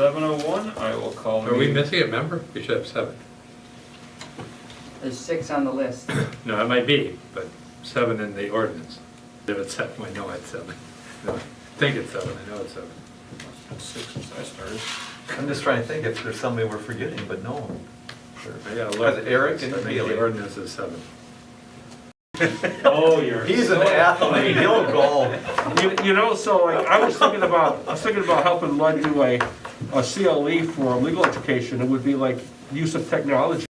7:01, I will call the Are we meeting. missing a member? We should have 7. There's 6 on the list. No, it might be, but 7 in the ordinance. If it's 7, I know it's 7. No, I think it's 7, I know it's 7. 6 since I started. I'm just trying to think if there's somebody we're forgetting, but no. I gotta look. Because Eric and I think Haley. the ordinance is 7. Oh, you're. He's an athlete, he'll go. You know, so like, I was thinking about helping Lud do a CLE for legal education. It would be like use of technology.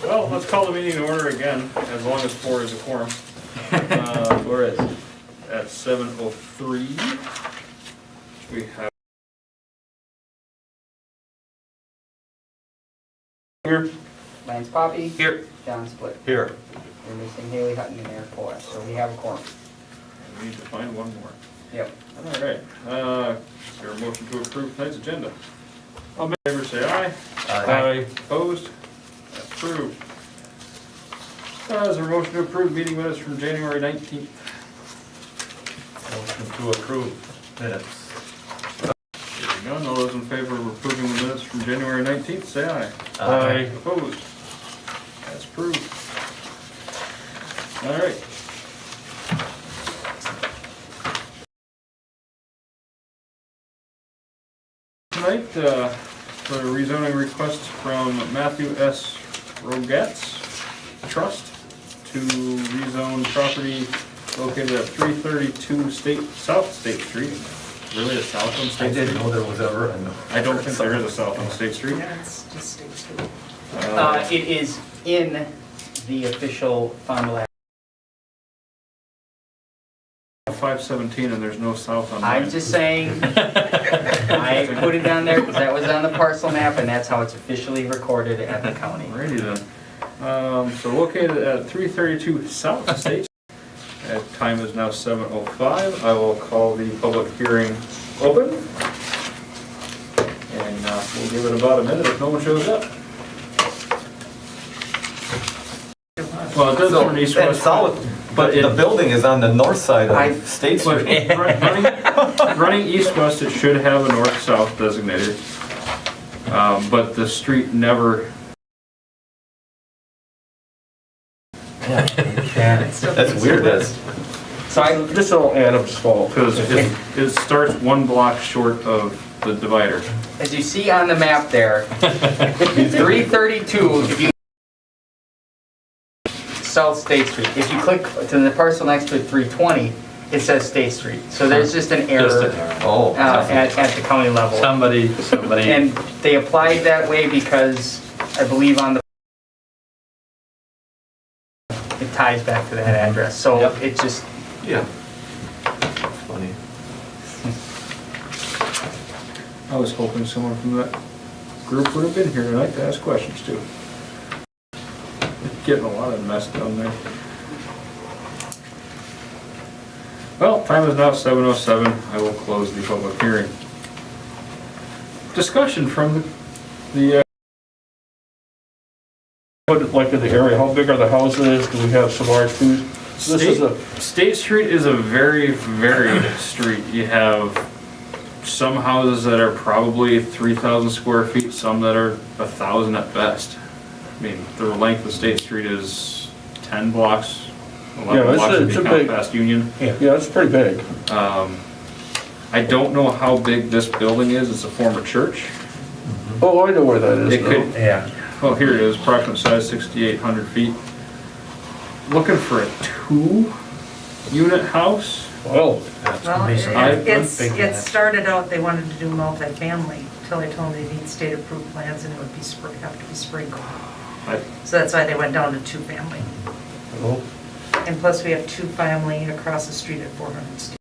Well, let's call the meeting to order again, as long as 4 is a quorum. 4 is. At 7:03, we have Here, Lance Poppy, here. John Split. Here. We're missing Haley Hutton in there for us, so we have a quorum. we need to find one more. Yep. All right, is there a motion to approve tonight's agenda? All in favor, say aye. Aye. Opposed? That's approved. Is there a motion to approve meeting minutes from January 19th? Motion to approve minutes. Hearing none, all those in favor of approving the minutes from January 19th, say aye. Aye. Opposed? That's approved. All right. Tonight, for a rezoning request from Matthew S. Rogetz Trust to rezone property located at 332 South State Street. Really a south on I State Street? didn't know there was ever an. I don't think there is a south on State Street. Yeah, it's just State Street. Uh, It is in the official Fond du Lac. 517 and there's no south on I'm mine. just saying, I put it down there because that was on the parcel map and that's how it's officially recorded at the county. Alrighty then. So located at 332 South State. Time is now 7:05. I will call the public hearing open. And we'll give it about a minute if no one shows up. Well, it does So, turn east and west. south, but the building is on the north side of State But Street. running east-west, it should have a north-south designator. But the street never, That's weird, that's. So I, This is all Adam's fault. because it starts 1 block short of the divider. as you see on the map there, 332, if you South State Street. If you click to the parcel next to it, 320, it says State Street. So there's just an error Oh. at the county level. Somebody. And they applied that way because I believe on the it ties back to that address. So Yep. it just, Yeah. Funny. I was hoping someone from that group would have been here tonight to ask questions to. Getting a lot of mess down there. Well, time is now 7:07. I will close the public hearing. Discussion from the Like in the area, how big are the houses? Do we have some R2s? This is a, State Street is a very varied street. You have some houses that are probably 3,000 square feet, some that are 1,000 at best. I mean, the length of State Street is 10 blocks Yeah, it's a- Washington it's a County big- past Union. Yeah, it's pretty big. I don't know how big this building is, it's a former church. Oh, I know where that is It now. could, Yeah. oh, here it is, approximate size 6,800 feet. Looking for a 2-unit house? Well, Well, I'm it started out, they wanted to do multifamily, until I told them they need state-approved plans and it would be, have to be sprinkled. I- So that's why they went down to 2-family. well, And plus, we have 2-family across the street at 400 State.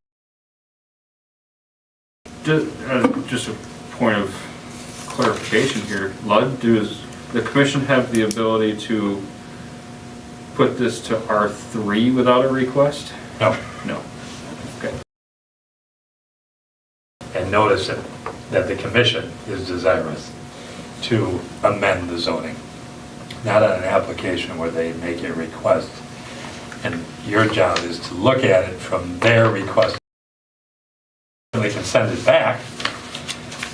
Just a point of clarification here, Lud, does the commission have the ability to put this to R3 without a request? No. No. Okay. And notice that the commission is desirous to amend the zoning, not on an application where they make a request. And your job is to look at it from their request. And they can send it back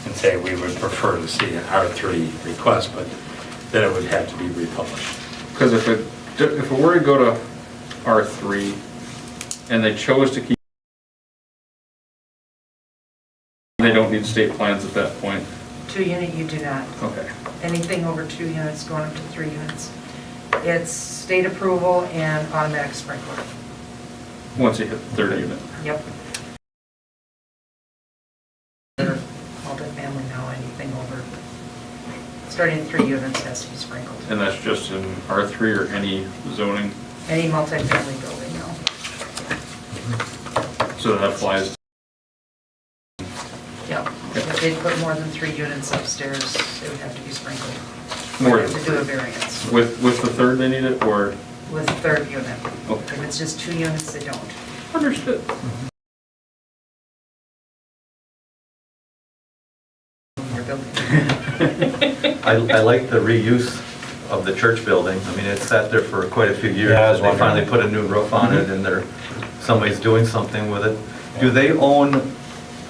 and say, we would prefer to see an R3 request, but then it would have to be republished. Because if it were to go to R3 and they chose to keep, they don't need state plans at that point. 2-unit, you do not. Okay. Anything over 2 units going up to 3 units. It's state approval and automatic sprinkler. Once you hit the third unit. Yep. They're multifamily now, anything over, starting at 3 units has to be sprinkled. And that's just in R3 or any zoning? Any multifamily building now. So that applies. Yep. If they put more than 3 units upstairs, it would have to be sprinkled. More Or than to do a variance With the third they need it, or? with the 3rd unit. Okay. If it's just 2 units, they don't. Understood. Your building. I like the reuse of the church building. I mean, it sat there for quite a few years. Yeah, I was and They finally wondering. put a new roof on it and somebody's doing something with it. Do they own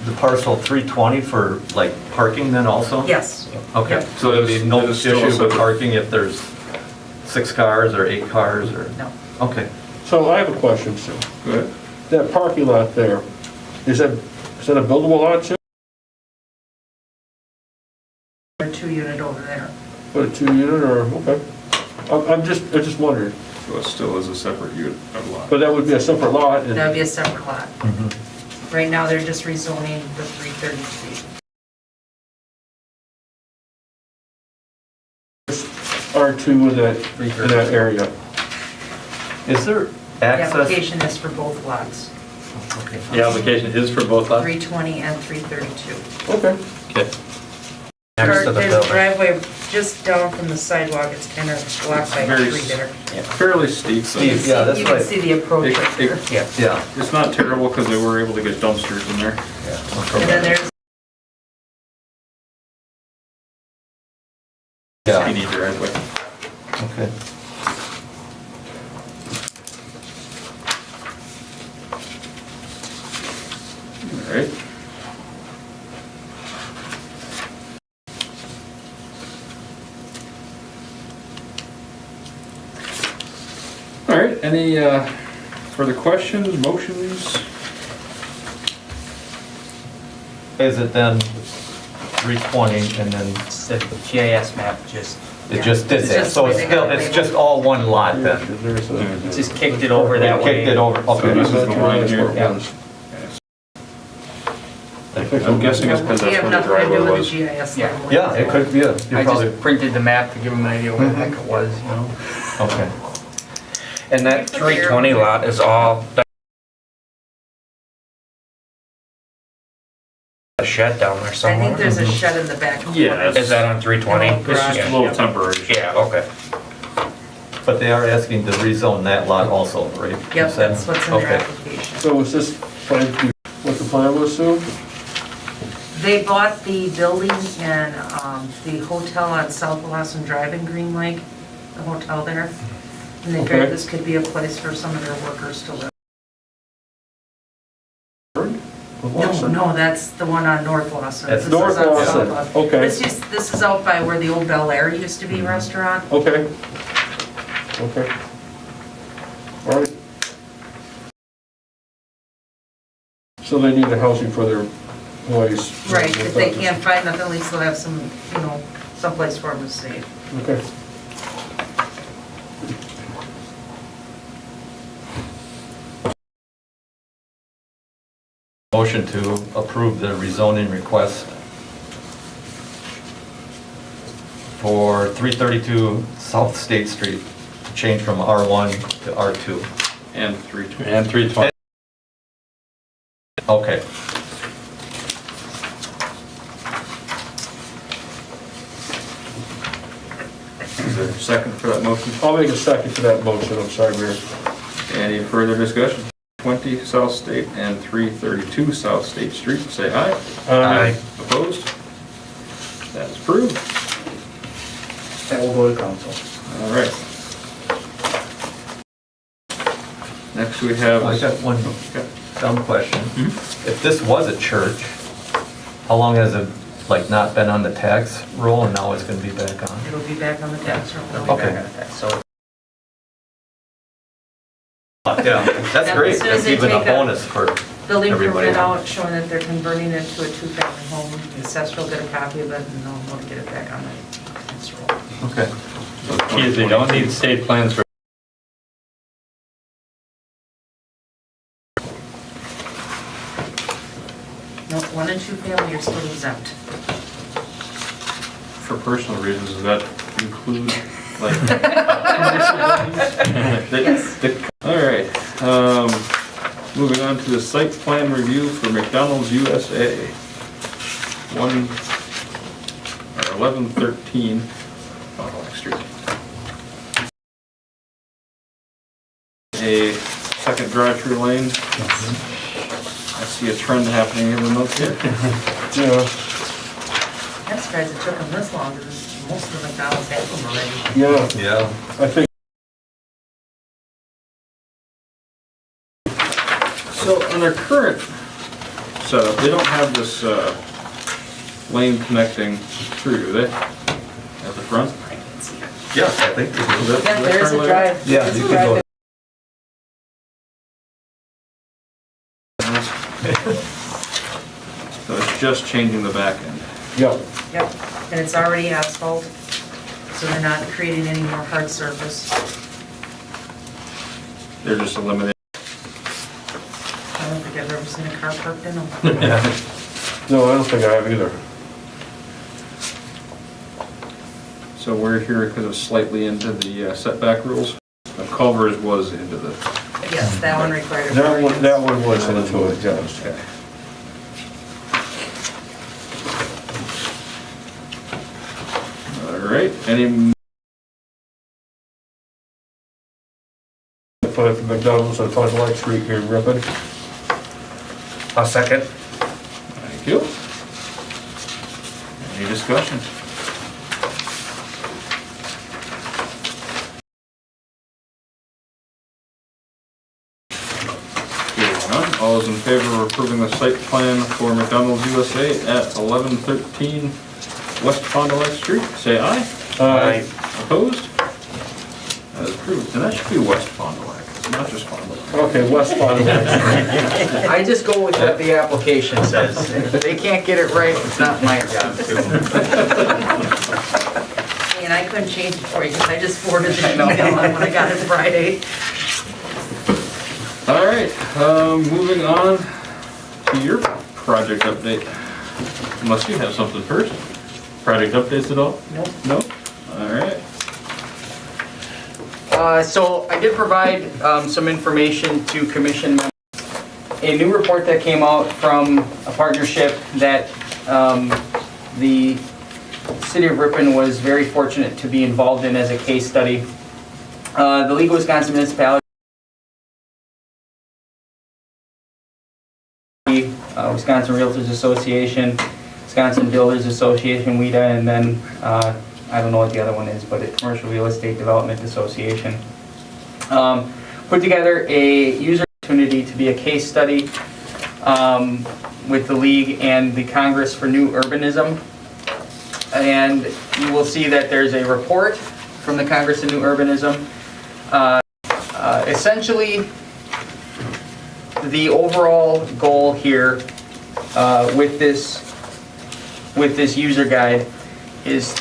the parcel 320 for like parking then also? Yes. Okay, Yep. so there'd be no It is still issue with separate. parking if there's 6 cars or 8 cars or? No. Okay. so I have a question, Sue. Good. That parking lot there, is that a buildable lot too? A 2 unit over there. Put a 2-unit or, okay. I just wondered, So it still is a separate unit of lot. but that would be a separate lot and. That would be a separate lot. Right now, they're just rezoning the 330 feet. R2 in that area. Is there The access? application is for both lots, The application is for both lots? 320 and 332. Okay. Okay. Next to the There's a building. driveway just down from the sidewalk, it's kind of blocked by a Very tree there. Fairly steep. so Steep, yeah, that's You can right. see the approach It- right it- there. Yeah. Yeah. It's not terrible because they were able to get dumpsters in there. And then there's Yeah, Skinny driveway. okay. All right. All right, any further questions, motions? Is it then 320 and then It's the GIS map just, it just did It's that? just So the way it's they still, got it it's just all one lot then? There's a- just kicked it over that way. Kicked it over, okay. This is the line That's here. what it was. I'm guessing it's because we that's have where the nothing to driveway do with was. the GIS Yeah. level. Yeah, it could be, you I probably, just printed the map to give them an idea where the heck it was, you know? okay. And that 320 lot is all a shed down there I somewhere? think there's a shed in the back. Yeah, Is that on 320? No, It's just a little temporary. Yeah, okay. But they are asking to rezone that lot also, right? You Yep, said? that's what's in their Okay. application. So was this plan, what the plan was, Sue? They bought the building and the hotel on South Willaston Drive in Green Lake, the hotel there. And they Okay. figured this could be a place for some of their workers to live. No, that's the one on North Lawson. That's This is North on Lawson, South Lawson. okay. This is out by where the old Bel Air used to be restaurant. Okay. Okay. All right. So they need the housing for their employees. Right, if they can't find nothing, at least they'll have some, someplace for them to stay. Okay. Motion to approve the rezoning request for 332 South State Street, to change from R1 to R2. And 320. And 320. Okay. Is there a second for that motion? I'll make a second to that motion, I'm sorry, Mayor. Any further discussion? 20 South State and 332 South State Street, say aye. Aye. Opposed? That is approved. That will go to council. All right. Next we have. I got one Okay. dumb question. If this was a church, how long has it, not been on the tax roll and now it's gonna be back on? It'll be back on the tax roll. They'll be Okay. back on that. So Yeah, that's Yeah, great, as soon as that's they even a take a- bonus for, Building Everybody. permit out showing that they're converting it to a two-family home. The assessor will get a copy of it and they'll want to get it back on the tax roll. okay. Key is they don't need state plans for. No, 1 and 2 family are still exempt. For personal reasons, does that include, Yes. All right, moving on to the site plan review for McDonald's USA. 1113 Fond du Lac Street. A second drive-through lane. I see a trend happening every month here. Yeah, I'm surprised it took them this long, because most of the McDonald's have them already. yeah, Yeah. I think, So on their current setup, they don't have this lane connecting through, do they? At the front? Yeah, I think they do. Yeah, there's a drive. Yeah, there's a you can go. drive. So it's just changing the back end. yeah, Yep, and it's already asphalt, so they're not creating any more hard surface. They're just eliminating. I don't think I've ever seen a car parked in them. no, I don't think I have either. So we're here because it's slightly into the setback rules. The Culver's was into the. Yes, that one required a That variance. one was into it, yes. Okay. All right, any, Put it for McDonald's on Fond du Lac Street here in Ripon. I'll second. thank you. Any discussion? Hearing none, all those in favor of approving the site plan for McDonald's USA at 1113 West Fond du Lac Street, say aye. Aye. Opposed? That is approved, and that should be West Fond du Lac, it's not just Fond du Lac. Okay, West Fond du Lac Street. I just go with what the application says. If they can't get it right, it's not my job to. And I couldn't change it for you, because I just forwarded the email on when I got it Friday. All right, moving on to your project update. Unless you have something first. Project updates at all? Nope. No? All right. So I did provide some information to commission members. A new report that came out from a partnership that the city of Ripon was very fortunate to be involved in as a case study. The League of Wisconsin Municipalities, Wisconsin Realtors Association, Wisconsin Builders Association, WIDA, and then I don't know what the other one is, but it's Commercial Real Estate Development Association. Put together a user opportunity to be a case study with the League and the Congress for New Urbanism. And you will see that there's a report from the Congress of New Urbanism. Essentially, the overall goal here with this user guide is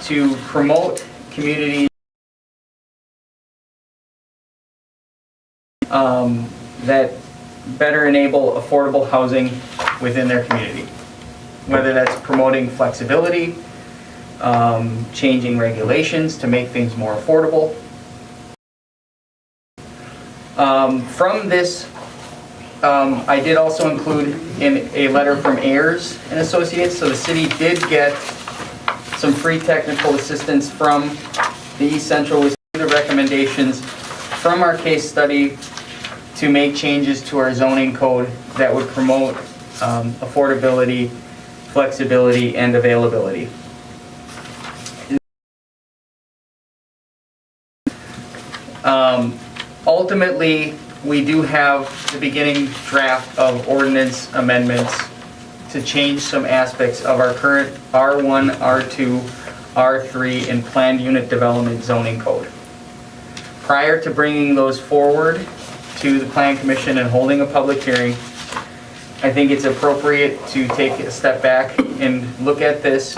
to promote communities that better enable affordable housing within their community. Whether that's promoting flexibility, changing regulations to make things more affordable. From this, I did also include in a letter from Ayers and Associates, so the city did get some free technical assistance from the East Central with the recommendations from our case study to make changes to our zoning code that would promote affordability, flexibility, and availability. Ultimately, we do have the beginning draft of ordinance amendments to change some aspects of our current R1, R2, R3, and planned unit development zoning code. Prior to bringing those forward to the Plan Commission and holding a public hearing, I think it's appropriate to take a step back and look at this.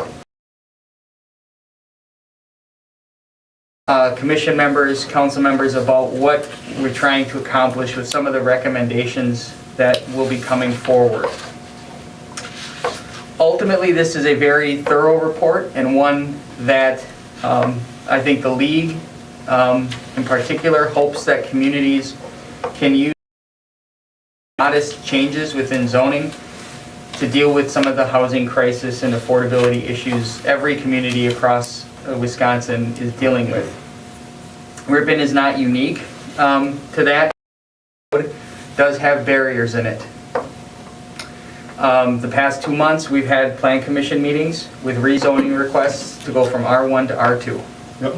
Commission members, council members, about what we're trying to accomplish with some of the recommendations that will be coming forward. Ultimately, this is a very thorough report and one that I think the League in particular hopes that communities can use modest changes within zoning to deal with some of the housing crisis and affordability issues every community across Wisconsin is dealing with. Ripon is not unique to that. It does have barriers in it. The past 2 months, we've had Plan Commission meetings with rezoning requests to go from R1 to R2. Yep.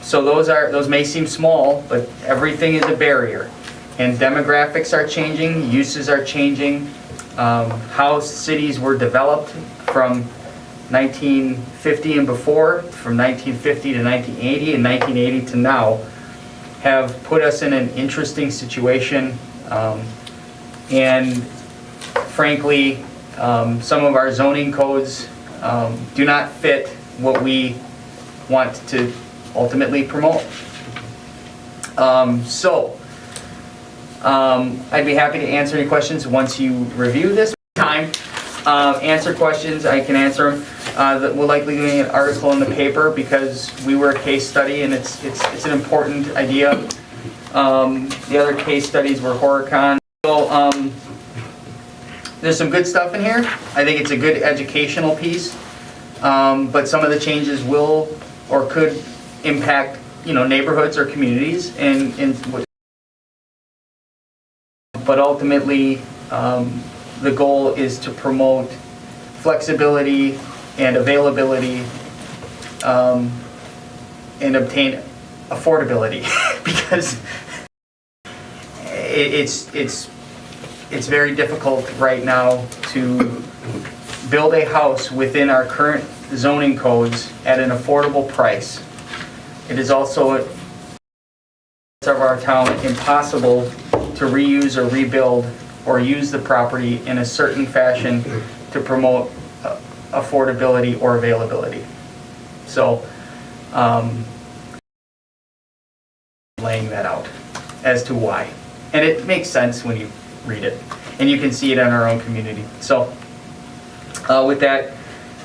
So those may seem small, but everything is a barrier. And demographics are changing, uses are changing. How cities were developed from 1950 and before, from 1950 to 1980 and 1980 to now, have put us in an interesting situation. And frankly, some of our zoning codes do not fit what we want to ultimately promote. I'd be happy to answer any questions once you review this time. Answer questions, I can answer them. We'll likely be doing an article in the paper because we were a case study and it's an important idea. The other case studies were Horicon. So there's some good stuff in here. I think it's a good educational piece, but some of the changes will or could impact, neighborhoods or communities, but ultimately the goal is to promote flexibility and availability and obtain affordability because it's very difficult right now to build a house within our current zoning codes at an affordable price. It is also of our town impossible to reuse or rebuild or use the property in a certain fashion to promote affordability or availability. So, laying that out as to why. And it makes sense when you read it. And you can see it in our own community. So, with that,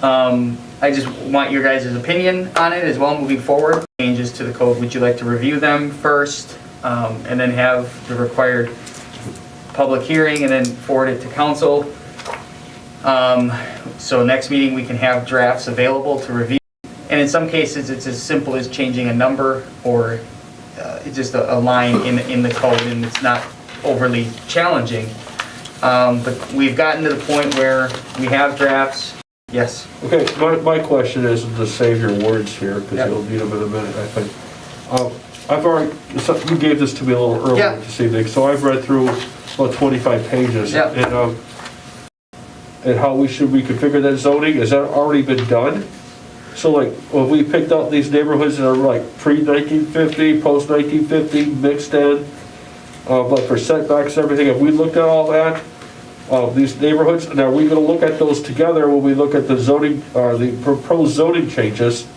I just want your guys' opinion on it as well moving forward. Changes to the code, would you like to review them first and then have the required public hearing and then forward it to council? So next meeting we can have drafts available to review. And in some cases it's as simple as changing a number or it's just a line in the code and it's not overly challenging. But we've gotten to the point where we have drafts. Yes. Okay, my question is to save your words here, because Yep. you'll need them in a minute, I think. I've already, so you gave this to me a little earlier Yeah. this evening, so I've read through about 25 pages. Yep. And how we should reconfigure that zoning, has that already been done? So like, when we picked out these neighborhoods that are like pre-1950, post-1950, mixed in, like for setbacks and everything, if we looked at all that, these neighborhoods, now are we gonna look at those together when we look at the zoning, the proposed zoning changes?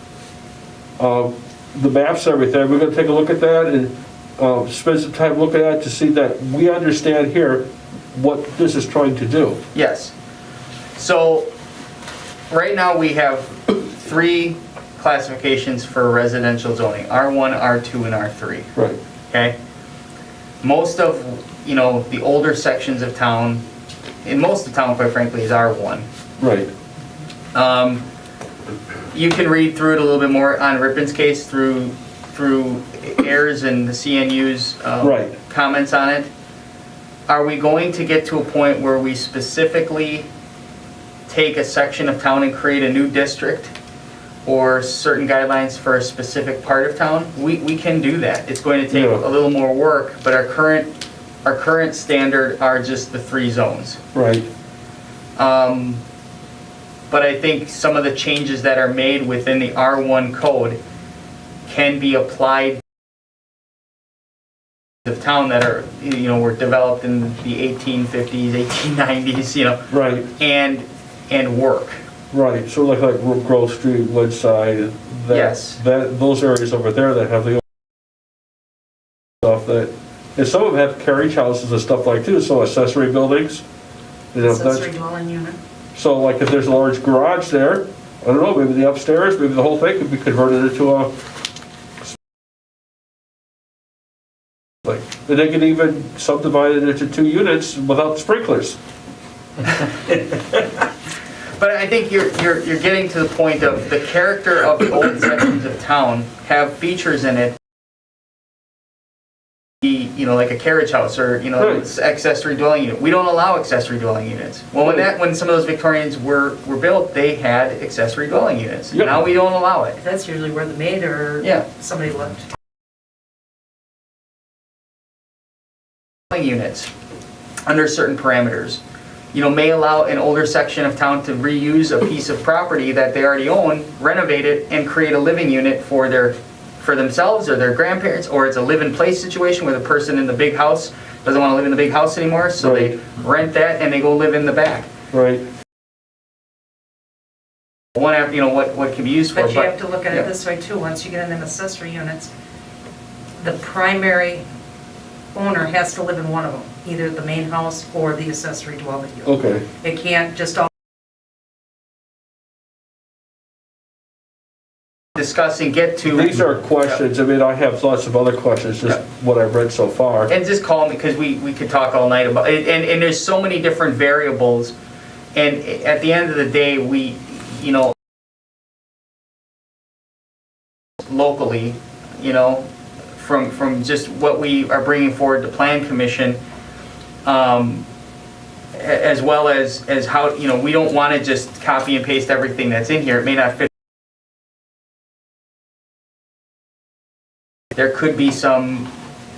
The maps and everything, we're gonna take a look at that and spend some time looking at it to see that we understand here what this is trying to do. Yes. So, right now we have 3 classifications for residential zoning, R1, R2, and R3, Right. okay? Most of, the older sections of town, in most of town, quite frankly, is R1. Right. You can read through it a little bit more on Ripon's case through AIR's and the CNU's Right. comments on it. Are we going to get to a point where we specifically take a section of town and create a new district or certain guidelines for a specific part of town? We can do that. It's going to take Yeah. a little more work, but our current standard are just the 3 zones. Right. But I think some of the changes that are made within the R1 code can be applied to the town that are, were developed in the 1850s, 1890s, Right. and work. Right. So like Grove Street, Woodside, that, Yes. those areas over there that have the old stuff that, and some of them have carriage houses and stuff like too, so accessory buildings. Accessory dwelling unit. So like if there's a large garage there, I don't know, maybe the upstairs, maybe the whole thing could be converted into a, like, and they could even subdivide it into 2 units without sprinklers. But I think you're getting to the point of the character of the old sections of town have features in it, like a carriage house or, Right. accessory dwelling unit. We don't allow accessory dwelling units. Well, when some of those Victorians were built, they had accessory dwelling units. Yep. Now we don't allow it. That's usually where the maid or Yeah. somebody lived. Dwelling units, under certain parameters, may allow an older section of town to reuse a piece of property that they already own, renovate it, and create a living unit for themselves or their grandparents, or it's a live-in-place situation where the person in the big house doesn't want to live in the big house anymore, so they rent that and they go live in the back. Right. One, what can be used for. But you have to look at yeah. it this way too, once you get into accessory units, the primary owner has to live in one of them, either the main house or the accessory dwelling unit. Okay. It can't just all Discuss and get to. These are questions, I mean, I have lots of other questions, just what I've read so far. And just call me, because we could talk all night about it, and there's so many different variables, and at the end of the day, we, locally, from just what we are bringing forward to Plan Commission, as well as how, we don't want to just copy and paste everything that's in here. It may not fit. There could be some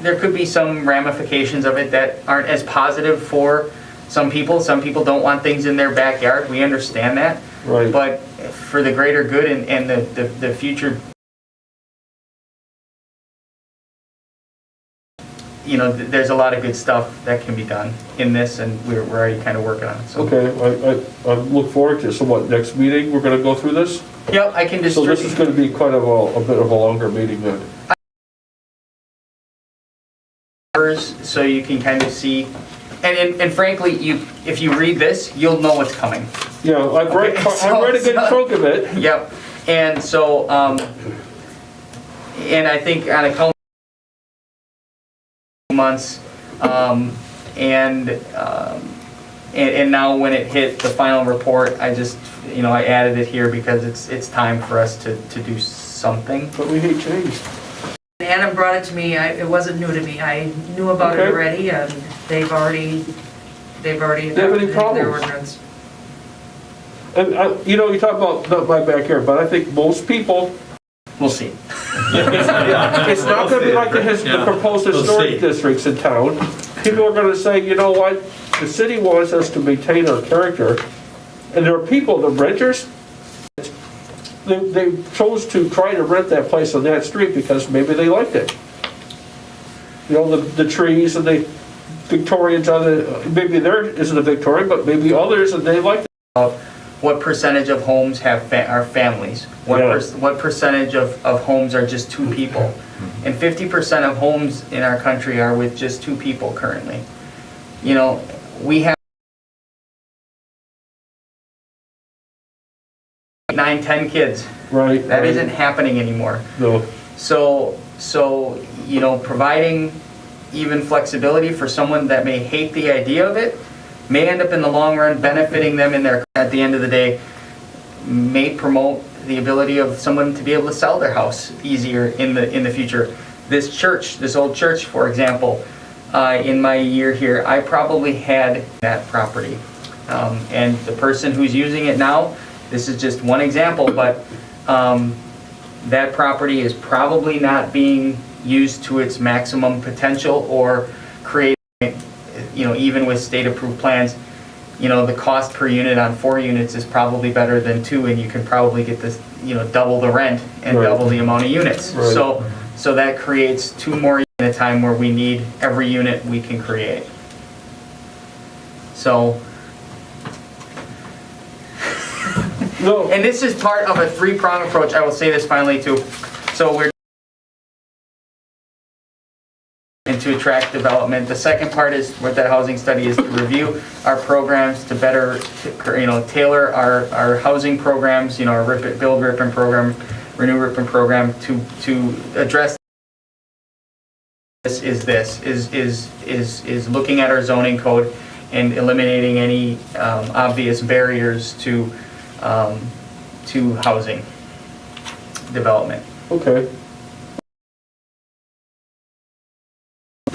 ramifications of it that aren't as positive for some people. Some people don't want things in their backyard. We understand that. Right. But for the greater good and the future, there's a lot of good stuff that can be done in this, and we're already kind of working on it. So. Okay, I look forward to it. So what, next meeting, we're gonna go through this? Yep, I can So distribute. this is gonna be quite of a bit of a longer meeting then. So you can kind of see, and frankly, if you read this, you'll know what's coming. Yeah, I've read, I've read a good chunk of it. Yep, and so, and I think on a couple months, and now when it hit the final report, I just, I added it here because it's time for us to do something. But we hate change. Adam brought it to me, it wasn't new to me, I knew about it Okay. already, and they've already Do you have any adopted their problems? ordinance. And, you talk about not my backyard, but I think most people, We'll see. it's not gonna be like the proposed historic districts in town. People are gonna say, you know what, the city wants us to maintain our character, and there are people, the renters, they chose to try to rent that place on that street because maybe they liked it. You know, the trees and the Victorians on the, maybe there isn't a Victorian, but maybe others, and they liked it. What percentage of homes are families? Yeah. What percentage of homes are just two people? And 50% of homes in our country are with just two people currently. You know, we have 9, 10 kids. Right. That isn't happening anymore. No. So, you know, providing even flexibility for someone that may hate the idea of it, may end up in the long run benefiting them in their, at the end of the day, may promote the ability of someone to be able to sell their house easier in the future. This church, this old church, for example, in my year here, I probably had that property. And the person who's using it now, this is just one example, but that property is probably not being used to its maximum potential or create, you know, even with state-approved plans, you know, the cost per unit on 4 units is probably better than 2, and you can probably get this, you know, double the rent and Right. double the amount of units. Right. So that creates 2 more units at a time where we need every unit we can create. So, No. and this is part of a 3-prong approach. I will say this finally too. So we're and to attract development. The second part is what that housing study is to review our programs to better, you know, tailor our housing programs, you know, our Build Ripon program, Renew Ripon program to address this is looking at our zoning code and eliminating any obvious barriers to housing development. Okay.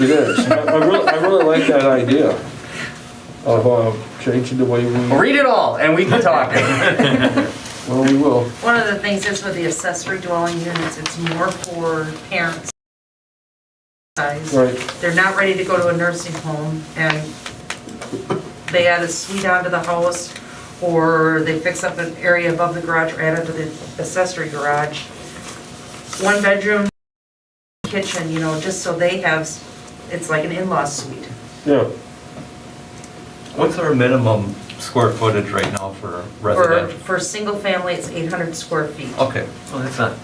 It is. I really like that idea of changing the way we. Read it all and we can talk. Well, we will. One of the things is with the accessory dwelling units, it's more for parents. Right. They're not ready to go to a nursing home and they add a suite onto the house or they fix up an area above the garage or add onto the accessory garage. 1 bedroom, kitchen, you know, just so they have, it's like an in-law suite. Yeah. What's our minimum square footage right now for residential? For single family, it's 800 square feet. Okay, well, that's not,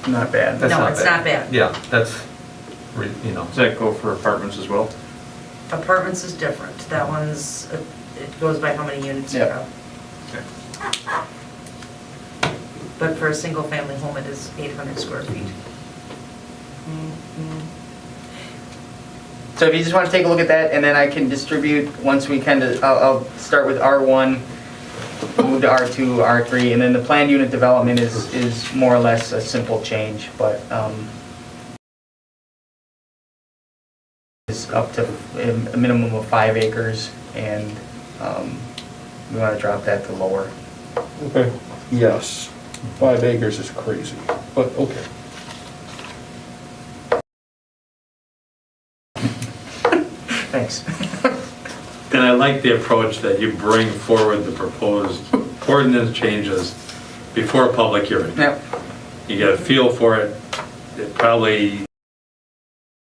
Not bad. that's No, not it's bad. not bad. Yeah, that's, you know. Does that go for apartments as well? Apartments is different. That one's, it goes by how many units you Yep. have. But for a single family home, it is 800 square feet. So if you just want to take a look at that, and then I can distribute, once we kind of, I'll start with R1, move to R2, R3, and then the planned unit development is more or less a simple change, but it's up to a minimum of 5 acres, and we want to drop that to lower. Okay. Yes. 5 acres is crazy, but okay. Thanks. And I like the approach that you bring forward the proposed ordinance changes before a public hearing. Yep. You get a feel for it, it probably,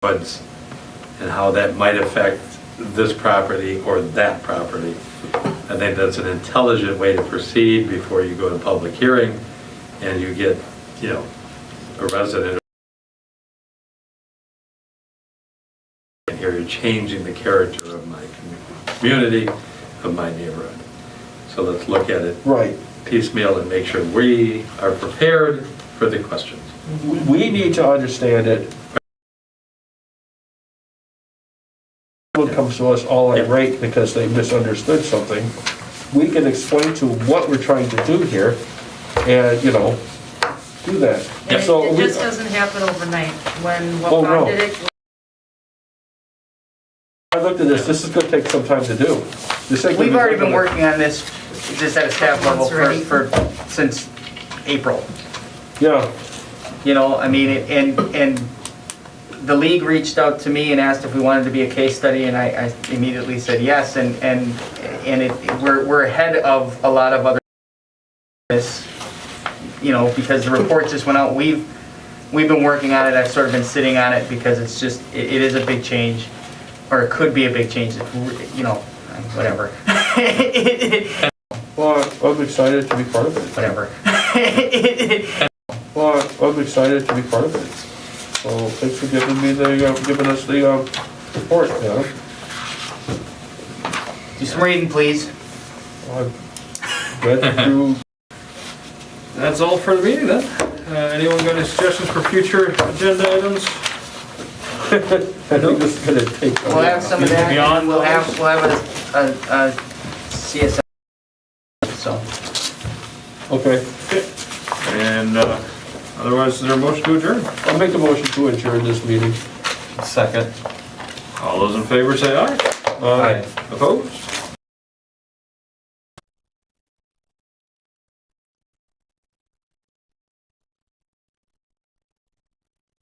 and how that might affect this property or that property. I think that's an intelligent way to proceed before you go to public hearing and you get, you know, a resident. And here you're changing the character of my community, of my neighborhood. So let's look at it Right. piecemeal and make sure we are prepared for the questions. We need to understand it. Someone comes to us all irate because they misunderstood something. We can explain to what we're trying to do here and, you know, do that. And So it we- just doesn't happen overnight. When Oh, no. Waupun did it, I looked at this is gonna take some time to do. This ain't gonna We've be already been done working on this, just at a staff level for since April. Yeah, You know, I mean, and the league reached out to me and asked if we wanted to be a case study, and I immediately said yes, and we're ahead of a lot of other, you know, because the report just went out, we've been working on it, I've sort of been sitting on it because it's just, it is a big change, or it could be a big change, you know, whatever. Well, I'm excited to be part of it. Whatever. Well, I'm excited to be part of it. So thanks for giving us the report, yeah. Do some reading, please. I'm glad to. That's all for the meeting then. Anyone got any suggestions for future agenda items? I think this is gonna take. We'll have some of that, Beyond and we'll have a CSM, so. Okay, And otherwise, is there a motion to adjourn? I'll make a motion to adjourn this meeting. Second. All those in favor say aye. Aye. Opposed?